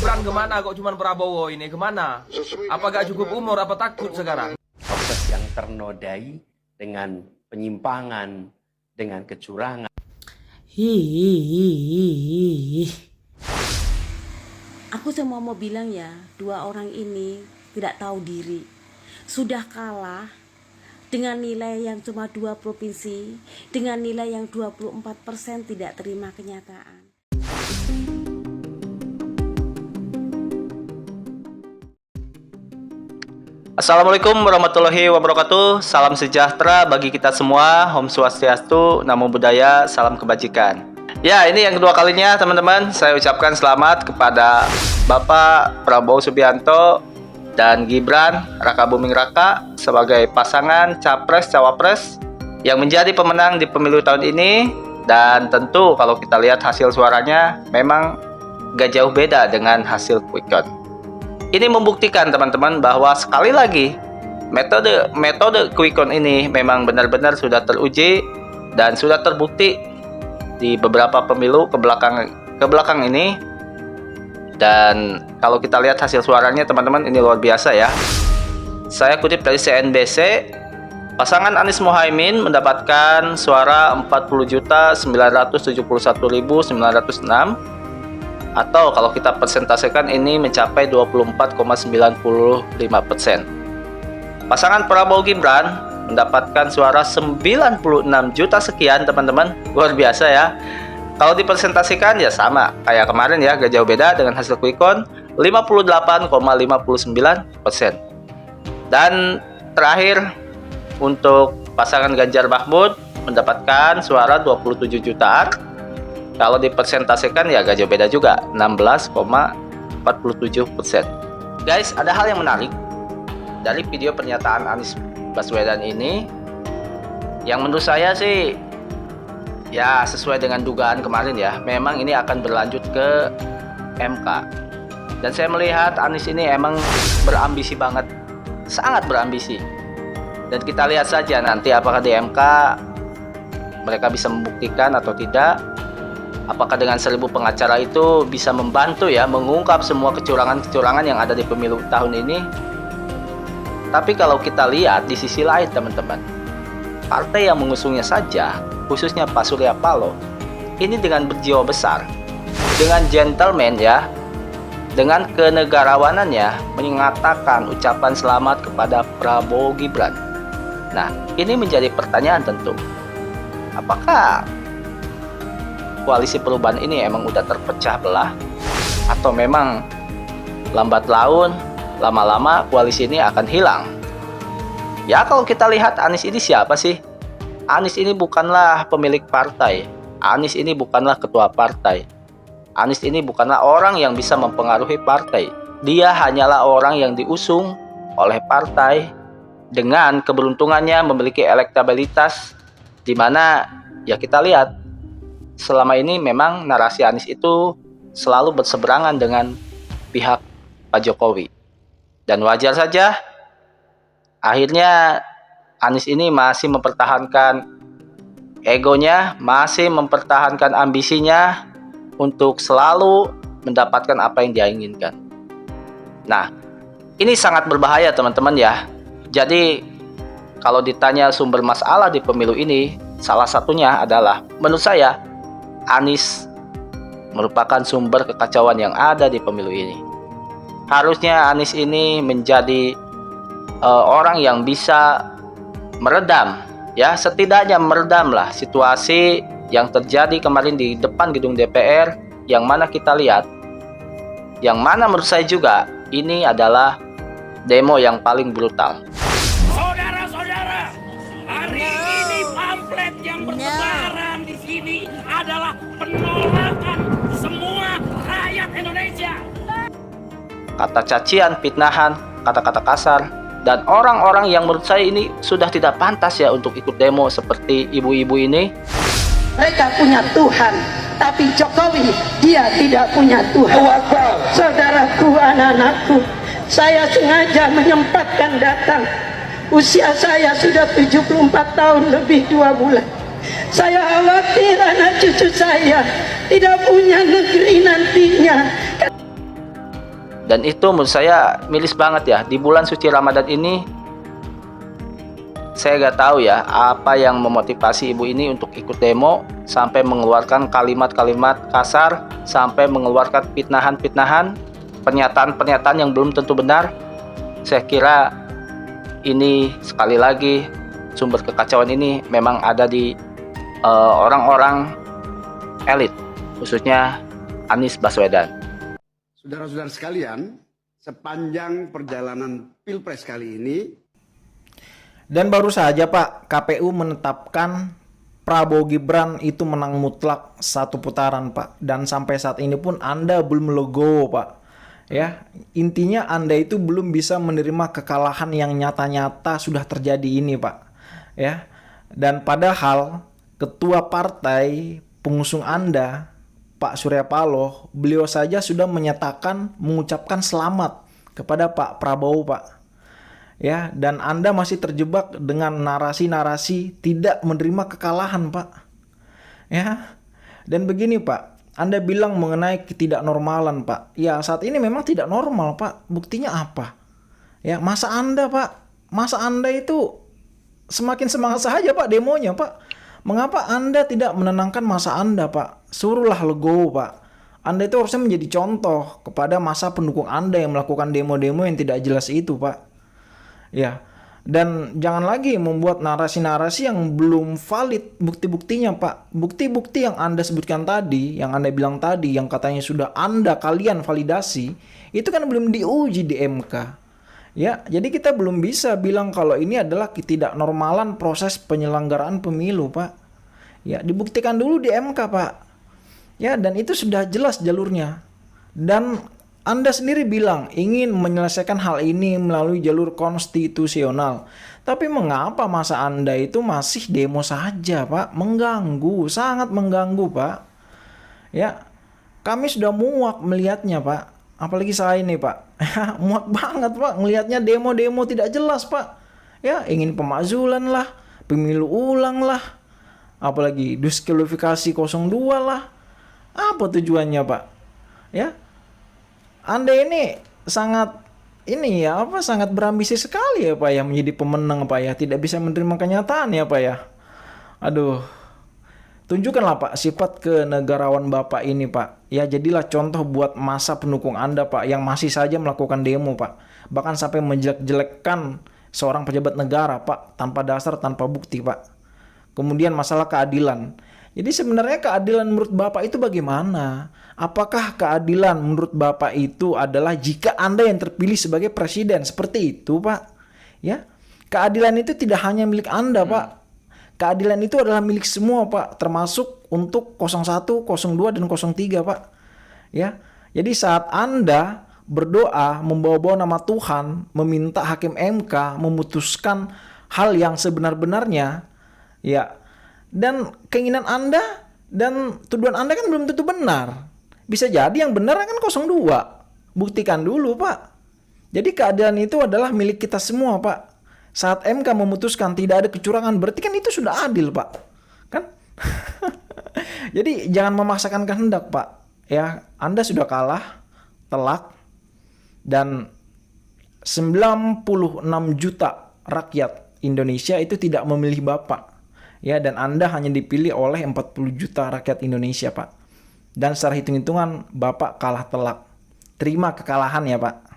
Gibran kemana kok cuman Prabowo ini kemana? Apa gak cukup umur, apa takut sekarang? Proses yang ternodai dengan penyimpangan, dengan kecurangan. Aku cuma mau bilang ya, dua orang ini tidak tahu diri. Sudah kalah dengan nilai yang cuma 2 provinsi, dengan nilai yang 24% tidak terima kenyataan. Assalamualaikum warahmatullahi wabarakatuh. Salam sejahtera bagi kita semua. Om Swastiastu, Namo Buddhaya, salam kebajikan. Ya, ini yang kedua kalinya teman-teman saya ucapkan selamat kepada Bapak Prabowo Subianto dan Gibran Raka Buming Raka sebagai pasangan Capres-Cawapres yang menjadi pemenang di pemilu tahun ini. Dan tentu kalau kita lihat hasil suaranya memang gak jauh beda dengan hasil quick count. Ini membuktikan teman-teman bahwa sekali lagi metode quick count ini memang benar-benar sudah teruji dan sudah terbukti di beberapa pemilu ke belakang ini. Dan kalau kita lihat hasil suaranya teman-teman, ini luar biasa ya. Saya kutip dari CNBC, pasangan Anies Mohaimin mendapatkan suara 40.971.906, atau kalau kita persentasekan ini mencapai 24,95%. Pasangan Prabowo Gibran mendapatkan suara 96 juta sekian teman-teman, luar biasa ya. Kalau dipresentasikan ya sama kayak kemarin ya, gak jauh beda dengan hasil quick count 58,59%. Dan terakhir untuk pasangan Ganjar Mahfud mendapatkan suara 27 jutaan. Kalau dipresentasikan ya gak jauh beda juga, 16,47%. Guys, ada hal yang menarik dari video pernyataan Anies Baswedan ini yang menurut saya sih ya sesuai dengan dugaan kemarin ya. Memang ini akan berlanjut ke MK. Dan saya melihat Anies ini emang berambisi banget, sangat berambisi. Dan kita lihat saja nanti apakah di MK mereka bisa membuktikan atau tidak. Apakah dengan 1000 pengacara itu bisa membantu ya mengungkap semua kecurangan-kecurangan yang ada di pemilu tahun ini. Tapi kalau kita lihat di sisi lain teman-teman, partai yang mengusungnya saja, khususnya Pak Surya Paloh, ini dengan berjiwa besar, dengan gentleman ya, dengan kenegarawanannya mengatakan ucapan selamat kepada Prabowo Gibran. Nah, ini menjadi pertanyaan tentu. Apakah koalisi perubahan ini emang udah terpecah belah, atau memang lambat laun lama-lama koalisi ini akan hilang? Ya kalau kita lihat Anies ini siapa sih? Anies ini bukanlah pemilik partai, Anies ini bukanlah ketua partai, Anies ini bukanlah orang yang bisa mempengaruhi partai. Dia hanyalah orang yang diusung oleh partai dengan keberuntungannya memiliki elektabilitas, di mana ya kita lihat selama ini memang narasi Anies itu selalu berseberangan dengan pihak Pak Jokowi. Dan wajar saja akhirnya Anies ini masih mempertahankan egonya, masih mempertahankan ambisinya untuk selalu mendapatkan apa yang dia inginkan. Nah, ini sangat berbahaya teman-teman ya. Jadi kalau ditanya sumber masalah di pemilu ini, salah satunya adalah menurut saya Anies merupakan sumber kekacauan yang ada di pemilu ini. Harusnya Anies ini menjadi orang yang bisa meredam, ya setidaknya meredamlah situasi yang terjadi kemarin di depan gedung DPR, yang mana kita lihat, yang mana menurut saya juga ini adalah demo yang paling brutal. Saudara-saudara, hari ini pamflet yang bertebaran di sini adalah penolakan semua rakyat Indonesia. Kata cacian, fitnahan, kata-kata kasar, dan orang-orang yang menurut saya ini sudah tidak pantas ya untuk ikut demo seperti ibu-ibu ini. Mereka punya Tuhan, tapi Jokowi dia tidak punya Tuhan. Saudaraku, anak-anakku, saya sengaja menyempatkan datang. Usia saya sudah 74 tahun lebih 2 bulan. Saya khawatir anak cucu saya tidak punya negeri nantinya. Dan itu menurut saya miris banget ya. Di bulan suci Ramadan ini, saya nggak tahu ya apa yang memotivasi ibu ini untuk ikut demo sampai mengeluarkan kalimat-kalimat kasar, sampai mengeluarkan fitnahan-fitnahan, pernyataan-pernyataan yang belum tentu benar. Saya kira ini sekali lagi sumber kekacauan ini memang ada di orang-orang elit, khususnya Anies Baswedan. Saudara-saudara sekalian, sepanjang perjalanan Pilpres kali ini, dan baru saja Pak, KPU menetapkan Prabowo Gibran itu menang mutlak 1 putaran Pak. Dan sampai saat ini pun Anda belum legowo Pak. Ya, intinya Anda itu belum bisa menerima kekalahan yang nyata-nyata sudah terjadi ini Pak. Ya, dan padahal ketua partai pengusung Anda, Pak Surya Paloh, beliau saja sudah menyatakan mengucapkan selamat kepada Pak Prabowo Pak. Ya, dan Anda masih terjebak dengan narasi-narasi tidak menerima kekalahan Pak. Ya. Dan begini Pak, Anda bilang mengenai ketidaknormalan Pak. Ya, saat ini memang tidak normal Pak. Buktinya apa? Ya, masa Anda Pak, masa Anda itu semakin semangat saja Pak demonya Pak. Mengapa Anda tidak menenangkan masa Anda Pak? Suruhlah legowo Pak. Anda itu harusnya menjadi contoh kepada masa pendukung Anda yang melakukan demo-demo yang tidak jelas itu Pak. Ya, dan jangan lagi membuat narasi-narasi yang belum valid bukti-buktinya Pak. Bukti-bukti yang Anda sebutkan tadi, yang Anda bilang tadi, yang katanya sudah kalian validasi, itu kan belum diuji di MK. Ya, jadi kita belum bisa bilang kalau ini adalah ketidaknormalan proses penyelenggaraan pemilu Pak. Ya, dibuktikan dulu di MK Pak. Ya, dan itu sudah jelas jalurnya. Dan Anda sendiri bilang ingin menyelesaikan hal ini melalui jalur konstitusional. Tapi mengapa masa Anda itu masih demo saja Pak? Mengganggu, sangat mengganggu Pak. Ya, kami sudah muak melihatnya Pak. Apalagi saya ini Pak. Muak banget Pak melihatnya demo-demo tidak jelas Pak. Ya, ingin pemakzulan lah, pemilu ulang lah. Apalagi diskualifikasi 02 lah. Apa tujuannya Pak? Ya, Anda ini sangat sangat berambisi sekali ya Pak ya menjadi pemenang Pak ya, tidak bisa menerima kenyataan ya Pak ya. Aduh. Tunjukkanlah Pak sifat kenegarawan Bapak ini Pak. Ya, jadilah contoh buat masa pendukung Anda Pak yang masih saja melakukan demo Pak. Bahkan sampai menjelek-jelekkan seorang pejabat negara Pak tanpa dasar, tanpa bukti Pak. Kemudian masalah keadilan. Jadi sebenarnya keadilan menurut Bapak itu bagaimana? Apakah keadilan menurut Bapak itu adalah jika Anda yang terpilih sebagai presiden? Seperti itu Pak. Ya, keadilan itu tidak hanya milik Anda Pak. Keadilan itu adalah milik semua Pak, termasuk untuk 01, 02, dan 03 Pak. Ya, jadi saat Anda berdoa membawa-bawa nama Tuhan, meminta hakim MK memutuskan hal yang sebenar-benarnya, ya, dan keinginan Anda dan tuduhan Anda kan belum tentu benar. Bisa jadi yang benar kan 02. Buktikan dulu Pak. Jadi keadilan itu adalah milik kita semua Pak. Saat MK memutuskan tidak ada kecurangan, berarti kan itu sudah adil Pak. Kan? Jadi jangan memaksakan kehendak Pak. Ya, Anda sudah kalah, telak, dan 96 juta rakyat Indonesia itu tidak memilih Bapak. Ya, dan Anda hanya dipilih oleh 40 juta rakyat Indonesia Pak. Dan secara hitung-hitungan Bapak kalah telak. Terima kekalahan ya Pak.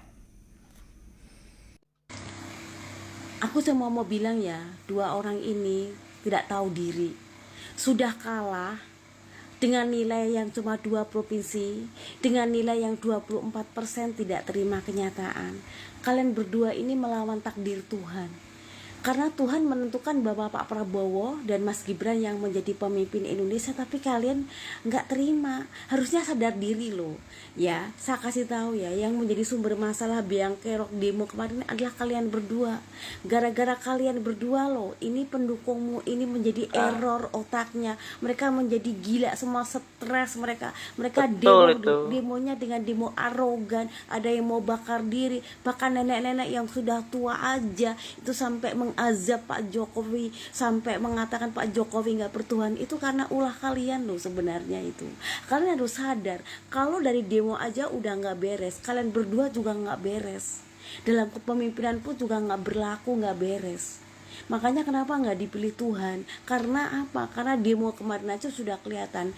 Aku cuma mau bilang ya, dua orang ini tidak tahu diri. Sudah kalah dengan nilai yang cuma 2 provinsi, dengan nilai yang 24% tidak terima kenyataan. Kalian berdua ini melawan takdir Tuhan. Karena Tuhan menentukan bahwa Pak Prabowo dan Mas Gibran yang menjadi pemimpin Indonesia, tapi kalian nggak terima. Harusnya sadar diri loh. Ya, saya kasih tahu ya, yang menjadi sumber masalah biang kerok demo kemarin adalah kalian berdua. Gara-gara kalian berdua loh, ini pendukungmu ini menjadi error otaknya. Mereka menjadi gila, semua stres mereka. Mereka demonya dengan demo arogan, ada yang mau bakar diri, bahkan nenek-nenek yang sudah tua aja itu sampai mengazab Pak Jokowi sampai mengatakan Pak Jokowi nggak bertuhan, itu karena ulah kalian loh sebenarnya itu. Kalian harus sadar kalau dari demo aja udah nggak beres, kalian berdua juga nggak beres, dalam kepemimpinan pun juga nggak berlaku, nggak beres. Makanya kenapa nggak dipilih Tuhan? Karena apa? Karena demo kemarin aja sudah kelihatan.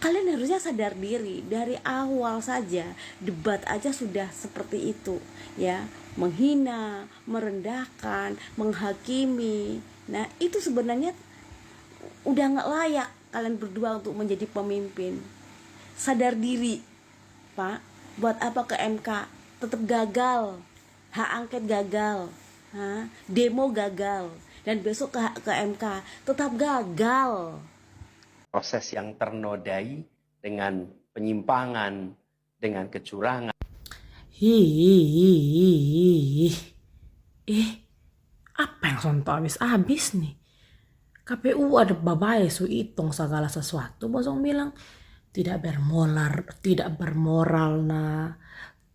Kalian harusnya sadar diri dari awal saja, debat aja sudah seperti itu, ya, menghina, merendahkan, menghakimi. Nah itu sebenarnya udah nggak layak kalian berdua untuk menjadi pemimpin. Sadar diri, Pak. Buat apa ke MK? Tetap gagal, hak angket gagal, demo gagal, dan besok ke MK tetap gagal. Proses yang ternodai dengan penyimpangan, dengan kecurangan. Apa yang sonto habis nih? KPU ada babai su hitung segala sesuatu. Bosong bilang tidak bermoral nah,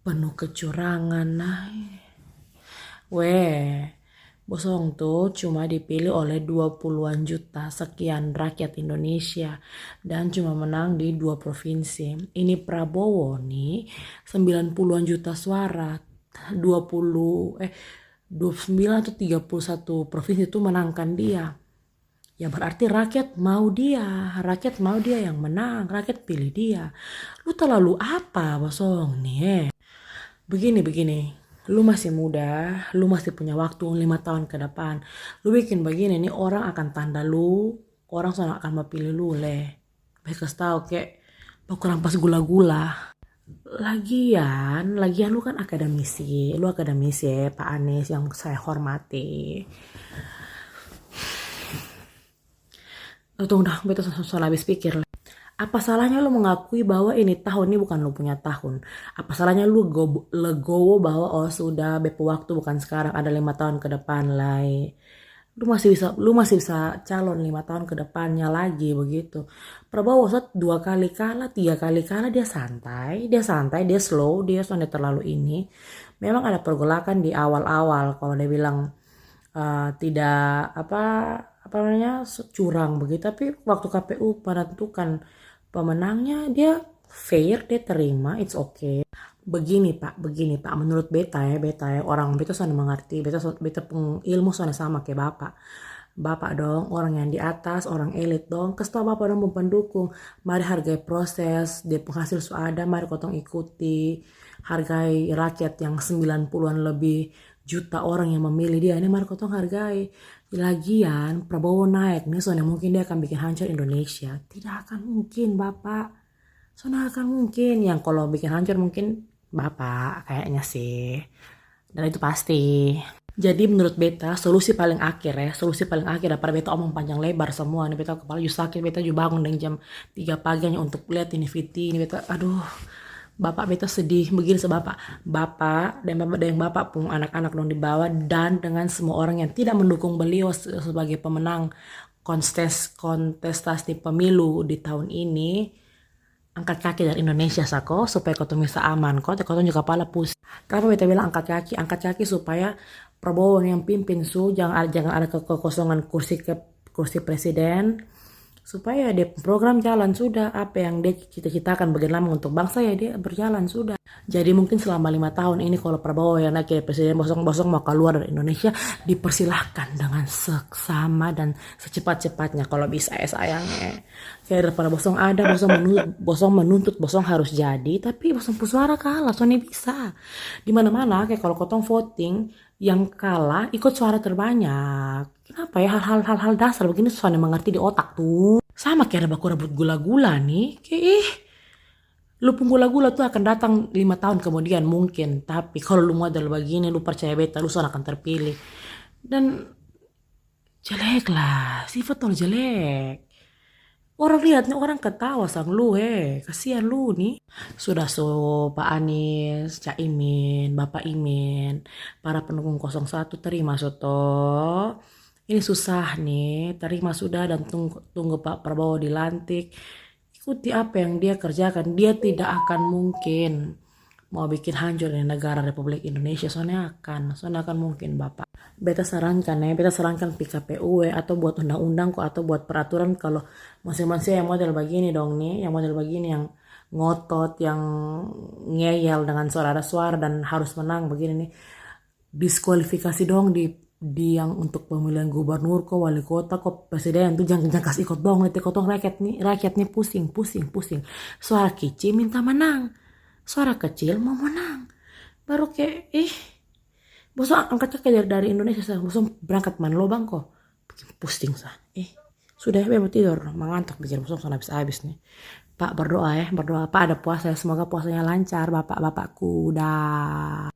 penuh kecurangan nah. Bosong tuh cuma dipilih oleh 20-an juta sekian rakyat Indonesia dan cuma menang di 2 provinsi. Ini Prabowo nih 90-an juta suara, 29 atau 31 provinsi itu menangkan dia. Ya berarti rakyat mau dia yang menang, rakyat pilih dia. Lu terlalu apa Bosong nih? Begini. Lu masih muda, lu masih punya waktu 5 tahun ke depan. Lu bikin begini nih, orang akan tanda lu, orang sana akan memilih lu leh. Baik tau kayak kurang pas gula-gula. Lagian lu kan akademisi Pak Anies yang saya hormati. Tunggu dah, betul soal habis pikir. Apa salahnya lu mengakui bahwa ini tahun ini bukan lu punya tahun? Apa salahnya lu legowo bahwa sudah bepo waktu bukan sekarang, ada 5 tahun ke depan lah. Lu masih bisa calon 5 tahun ke depannya lagi begitu. Prabowo 2 kali kalah, 3 kali kalah dia santai, dia slow, dia soalnya terlalu ini. Memang ada pergolakan di awal-awal kalau dia bilang tidak curang begitu, tapi waktu KPU menentukan pemenangnya dia fair, dia terima, it's okay. Begini pak, menurut beta ya orang beta soalnya mengerti, beta ilmu soalnya sama kayak bapak dong, orang yang di atas, orang elit dong, kasih tau bapak dong pendukung, mari hargai proses, dia penghasil ada, mari kotong ikuti, hargai rakyat yang 90-an lebih juta orang yang memilih dia, ini mari kotong hargai. Lagian Prabowo naik nih, soalnya mungkin dia akan bikin hancur Indonesia. Tidak akan mungkin bapak, soalnya akan mungkin yang kalau bikin hancur mungkin bapak kayaknya sih, dan itu pasti. Jadi menurut beta solusi paling akhir daripada beta omong panjang lebar semua nih, beta kepala juga sakit, beta juga bangun dari jam 3 pagi hanya untuk lihat ini VT ini, beta bapak beta sedih begini sebab bapak dan bapak pun anak-anak dong di bawah, dan dengan semua orang yang tidak mendukung beliau sebagai pemenang kontestasi pemilu di tahun ini, angkat kaki dari Indonesia sako supaya kau bisa aman, kau juga kepala pusing. Kenapa beta bilang angkat kaki supaya Prabowo yang pimpin jangan ada kekosongan kursi presiden, supaya dia program jalan sudah, apa yang dia cita-citakan bagaimana untuk bangsa ya dia berjalan sudah. Jadi mungkin selama 5 tahun ini kalau Prabowo yang naik presiden bosong mau keluar dari Indonesia, dipersilahkan dengan seksama dan secepat-cepatnya kalau bisa ya sayangnya. Kayak daripada bosong menuntut bosong harus jadi, tapi bosong suara kalah, soalnya bisa. Di mana-mana kayak kalau kotong voting yang kalah ikut suara terbanyak. Kenapa ya hal-hal dasar begini soalnya mengerti di otak tuh. Sama kayak ada baku rebut gula-gula nih. Kayak lu pun gula-gula tuh akan datang 5 tahun kemudian mungkin. Tapi kalau lu modal begini, lu percaya beta, lu soalnya akan terpilih. Dan jelek lah, sifat lu jelek. Orang lihat nih, orang ketawa sang lu kasihan lu nih. Sudah Pak Anies, Cak Imin, Bapak Imin, para pendukung 01 terima soto. Ini susah nih, terima sudah dan tunggu Pak Prabowo dilantik. Ikuti apa yang dia kerjakan, dia tidak akan mungkin mau bikin hancur ini negara Republik Indonesia. Soalnya akan mungkin Bapak. Beta sarankan PKPU atau buat undang-undang kok, atau buat peraturan kalau masing-masing yang model begini dong nih, yang model begini, yang ngotot, yang ngeyel dengan suara dan harus menang begini nih, diskualifikasi dong di yang untuk pemilihan gubernur kok, wali kota kok, presiden tuh jangan kasih ikut dong, nanti kotong rakyat nih pusing. Suara kecil minta menang, suara kecil mau menang, baru kayak bosong angkat kaki dari Indonesia sah, bosong berangkat man lobang kok, bikin pusing sah. Sudah ya mau tidur, mengantuk pikir bosong sana habis nih. Pak berdoa Pak ada puasa ya, semoga puasanya lancar bapakku dah.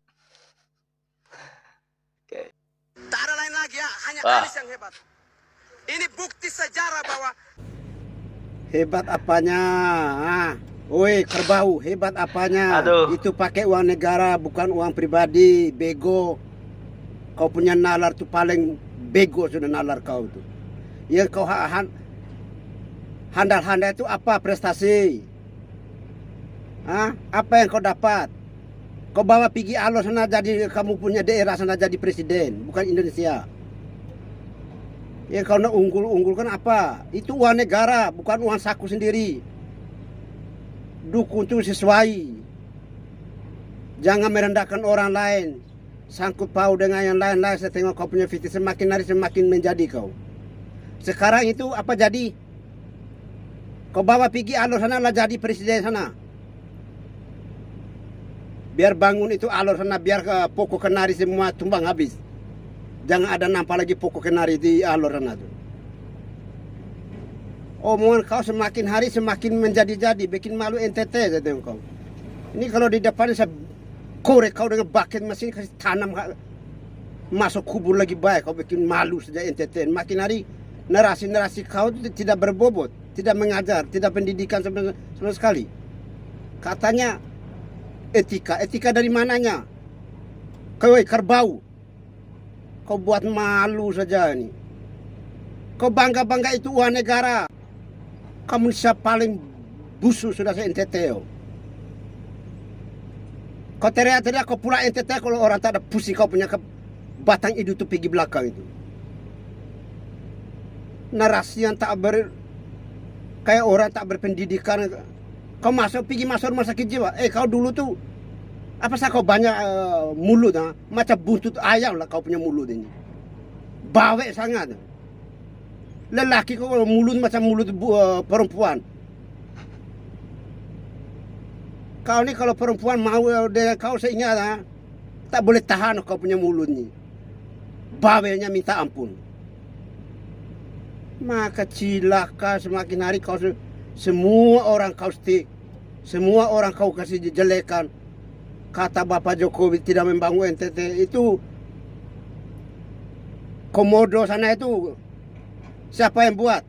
Tak ada lain lagi ya, hanya Anies yang hebat. Ini bukti sejarah bahwa hebat apanya? Woi kerbau, hebat apanya? Aduh. Itu pakai uang negara, bukan uang pribadi, bego. Kau punya nalar tuh paling bego sudah nalar kau tuh. Yang kau handal-handal itu apa prestasi? Apa yang kau dapat? Kau bawa pergi Alo sana jadi kamu punya daerah sana jadi presiden, bukan Indonesia. Yang kau nak unggulkan apa? Itu uang negara, bukan uang saku sendiri. Dukung itu sesuai. Jangan merendahkan orang lain. Sangkut paut dengan yang lain-lain. Saya tengok kau punya visi semakin hari semakin menjadi kau. Sekarang itu apa jadi? Kau bawa pergi Alor sana lah jadi presiden sana. Biar bangun itu Alor sana, biar pokok kenari semua tumbang habis. Jangan ada nampak lagi pokok kenari di Alor sana tuh. Omongan kau semakin hari semakin menjadi-jadi, bikin malu NTT saya tengok kau. Ini kalau di depan saya korek kau dengan bucket mesin kasih tanam masuk kubur lagi baik, kau bikin malu saja NTT. Makin hari narasi kau tidak berbobot, tidak mengajar, tidak pendidikan sama sekali. Katanya etika dari mananya? Kau kerbau, kau buat malu saja ini. Kau bangga itu uang negara. Kamu siapa paling busuk sudah se NTT. Kau teriak-teriak kau pula NTT kalau orang tak ada pusing kau punya batang hidup tuh pergi belakang itu. Narasi yang tak kayak orang tak berpendidikan. Kau pergi masuk rumah sakit jiwa. Kau dulu tuh apa sih kau banyak mulut macam buntut ayam lah kau punya mulut ini. Bawek sangat. Lelaki kau mulut macam mulut perempuan. Kau ni kalau perempuan mau dengan kau seingat tak boleh tahan kau punya mulut ni. Bawelnya minta ampun. Maka cilaka semakin hari kau semua orang kau stick, semua orang kau kasih jelekan. Kata Bapak Jokowi tidak membangun NTT itu komodo sana itu siapa yang buat?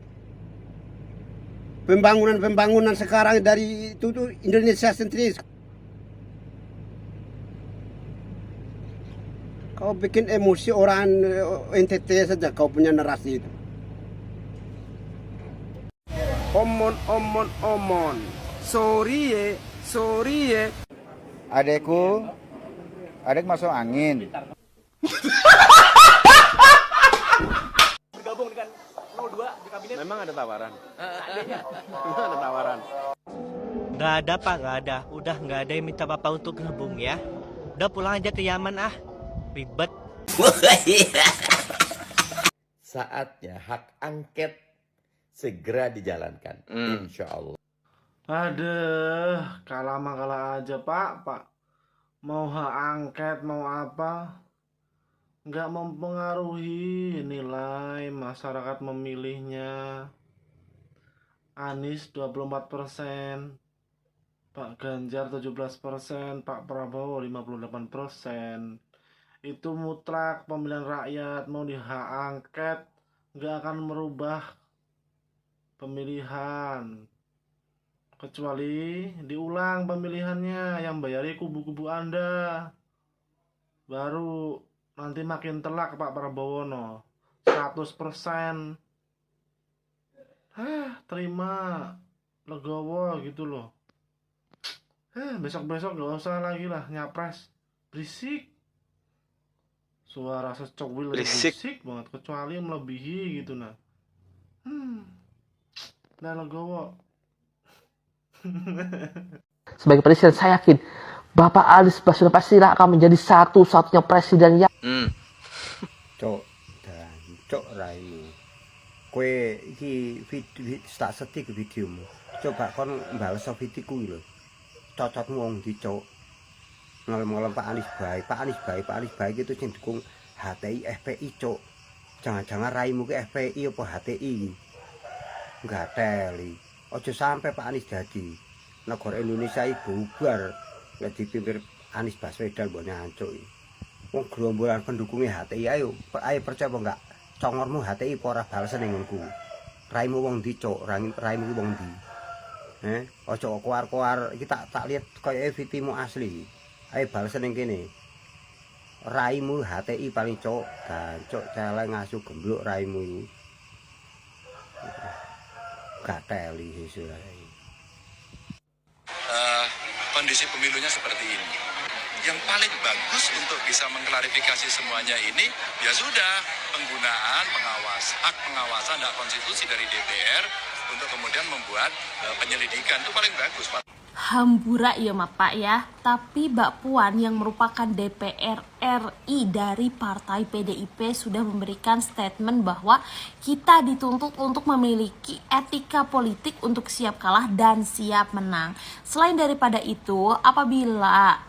Pembangunan sekarang dari itu tuh Indonesia sentris. Kau bikin emosi orang NTT saja kau punya narasi itu. Omon. Sorry ye. Adek masuk angin. Bergabung dengan 02 di kabinet. Memang ada tawaran. Memang ada tawaran. Nggak ada Pak, nggak ada. Udah nggak ada yang minta Bapak untuk gabung ya. Udah pulang aja ke Yaman ribet. Saatnya hak angket segera dijalankan, insya Allah. Aduh, kalah mah kalah aja Pak. Mau hak angket, mau apa, nggak mempengaruhi nilai masyarakat memilihnya. Anies 24%, Pak Ganjar 17%, Pak Prabowo 58%. Itu mutlak pemilihan rakyat. Mau di hak angket nggak akan merubah pemilihan, kecuali diulang pemilihannya, yang bayari kubu-kubu Anda. Baru nanti makin telak Pak Prabowo 100%. Terima legowo gitu loh. Besok-besok gak usah lagi lah nyapres. Berisik. Suara secowil berisik banget, kecuali melebihi gitu nah. Nah legowo. Sebagai presiden saya yakin Bapak Anies Baswedan pasti akan menjadi satu-satunya presiden yang Cok dan cok raimu. Kowe iki tak sedih ke videomu. Coba kon bales videoku lho. Cocotmu wong ndi cok. Ngelem-ngelem Pak Anies baik itu sing dukung HTI FPI cok. Jangan-jangan raimu ke FPI apa HTI. Enggak teli. Ojo sampai Pak Anies jadi negara Indonesia iki bubar nek dipimpin Anies Baswedan mbok nyancuk. Wong gerombolan pendukungnya HTI ayo percaya apa enggak? Congormu HTI ora balesen ning nggonku. Raimu wong ndi cok, raimu wong ndi? Ojo koar-koar iki tak lihat koyo videomu asli. Ayo balesen ning kene. Raimu HTI paling cok, gancuk celeng ngasu gembluk raimu iki. Gak teli sesuk. Kondisi pemilunya seperti ini. Yang paling bagus untuk bisa mengklarifikasi semuanya ini, ya sudah, penggunaan hak pengawasan hak konstitusi dari DPR untuk kemudian membuat penyelidikan itu paling bagus, Pak. Hambura ya Pak ya, tapi Mbak Puan yang merupakan DPR RI dari Partai PDIP sudah memberikan statement bahwa kita dituntut untuk memiliki etika politik untuk siap kalah dan siap menang. Selain daripada itu, apabila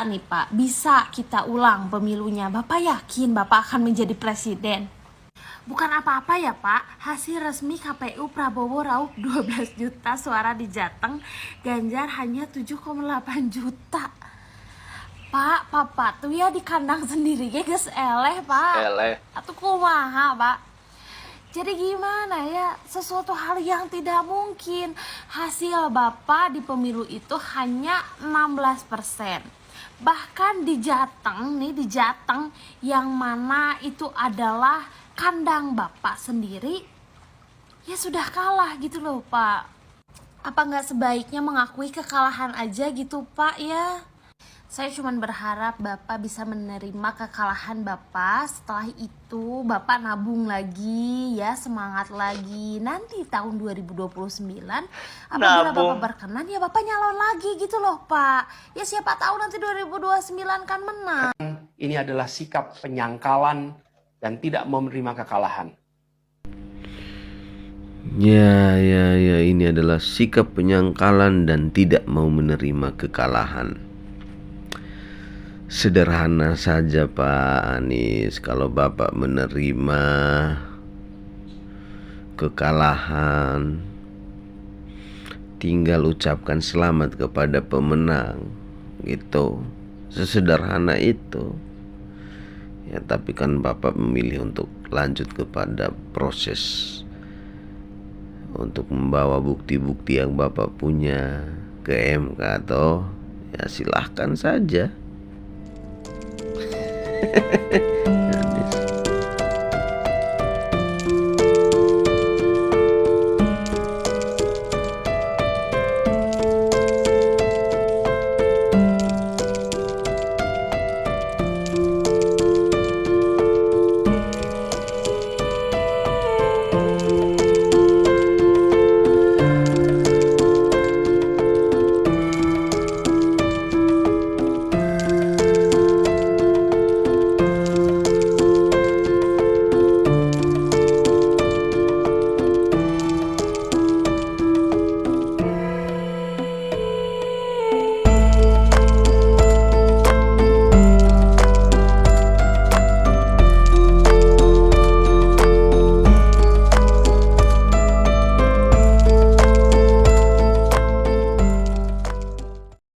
nih Pak bisa kita ulang pemilunya, Bapak yakin Bapak akan menjadi presiden? Bukan apa-apa ya Pak, hasil resmi KPU Prabowo raup 12 juta suara di Jateng, Ganjar hanya 7,8 juta. Pak, papa tuh ya di kandang sendiri geus eleh Pak. Eleh. Atuh kumaha Pak. Jadi gimana ya, sesuatu hal yang tidak mungkin. Hasil Bapak di pemilu itu hanya 16%. Bahkan di Jateng yang mana itu adalah kandang Bapak sendiri, ya sudah kalah gitu loh Pak. Apa nggak sebaiknya mengakui kekalahan aja gitu Pak ya? Saya cuma berharap Bapak bisa menerima kekalahan Bapak. Setelah itu Bapak nabung lagi ya, semangat lagi. Nanti tahun 2029 apabila Bapak berkenan ya Bapak nyalon lagi gitu loh Pak. Ya siapa tahu nanti 2029 kan menang. Ini adalah sikap penyangkalan dan tidak mau menerima kekalahan. Ya, ini adalah sikap penyangkalan dan tidak mau menerima kekalahan. Sederhana saja Pak Anies, kalau Bapak menerima kekalahan, tinggal ucapkan selamat kepada pemenang, gitu. Sesederhana itu. Ya, tapi kan Bapak memilih untuk lanjut kepada proses untuk membawa bukti-bukti yang Bapak punya ke MK atau ya silahkan saja.